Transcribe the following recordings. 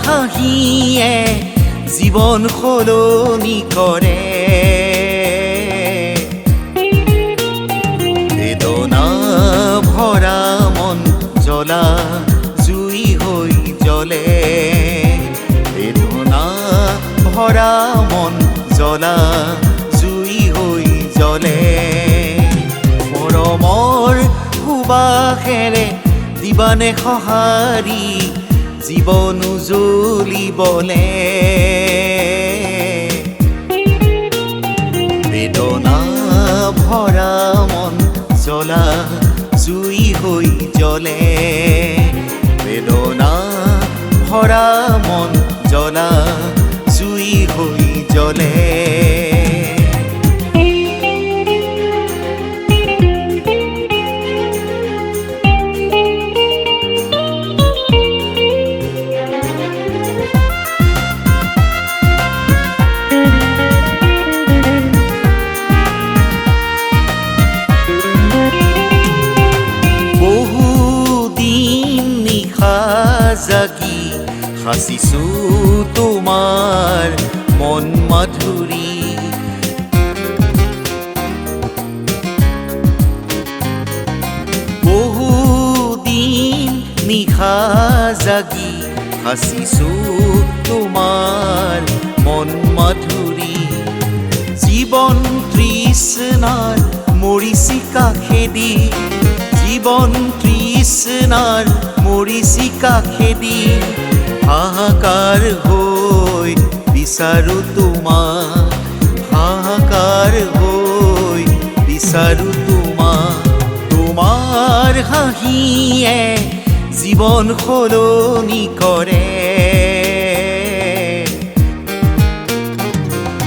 হাঁহিয়ে জীৱন সলনি কৰে বেদনা ভৰা মন জ্বলা জুই হৈ জ্বলে বেদনা ভৰা মন জ্বলা জুই হৈ জ্বলে মৰমৰ সুবাসেৰে দিবানে সঁহাৰি জীৱন জ্বলিবলে বেদনা ভৰা মন জ্বলা জুই হৈ জ্বলে বেদনা ভৰা মন জ্বলা জুই হৈ জ্বলে জাগি সাঁচিছো তোমাৰ মন মাধুৰী বহুদিন নিশা জাগি সাঁচিছো তোমাৰ মন মাধুৰী জীৱন তৃষ্ণাৰ মৰিচিকা খেদি জীৱন তৃষ্ণাৰ মৰিচিকা খেদি হাহাকাৰ হৈ বিচাৰো তোমাক হাহাকাৰ হৈ বিচাৰো তোমাক তোমাৰ হাঁহিয়ে জীৱন সলনি কৰে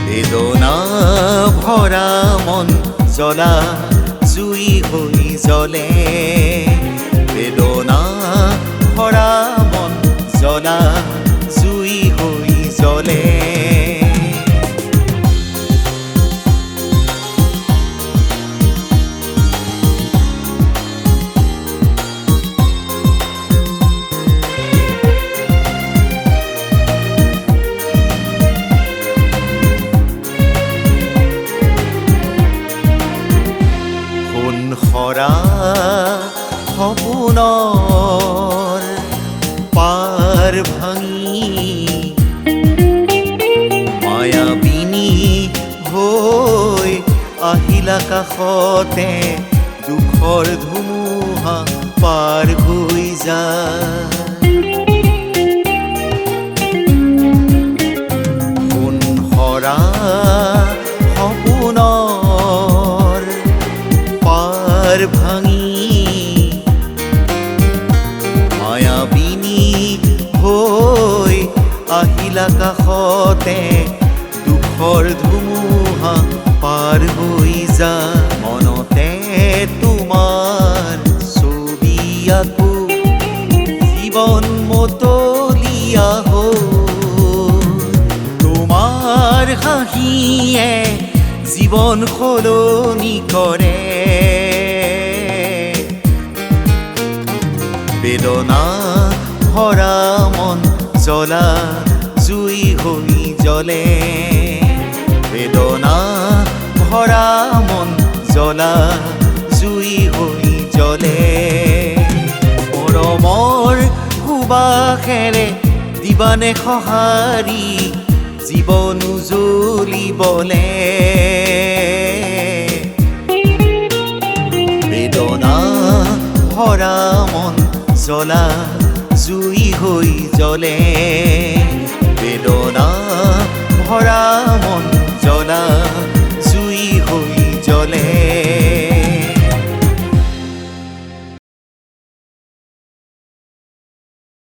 বেদনা ভৰা মন জ্বলা জুই হৈ জ্বলে বেদনা ভৰা মন জ্বলা জুই হৈ জ্বলে সোণ সৰা সপোনৰ পাৰ ভাঙি মায়াবিনী হৈ আহিলা কাষতে দুখৰ ধুমুহা পাৰ হৈ যায় সোণ সৰা সপোনৰ পাৰ ভাঙি হৈ আহিলা কাষতে দুখৰ ধুমুহা পাৰ হৈ যা মনতে তোমাৰ ছবি আকো জীৱন মতলীয়া হ'ল তোমাৰ হাঁহিয়ে জীৱন সলনি কৰে বেদনা ভৰা মন জ্বলা জুই হৈ জ্বলে বেদনা ভৰা মন জ্বলা জুই হৈ জ্বলে মৰমৰ সুবাসেৰে দিবানে সঁহাৰি জীৱন জ্বলিবলে বেদনা ভৰা মন জ্বলা জুই হৈ জ্বলে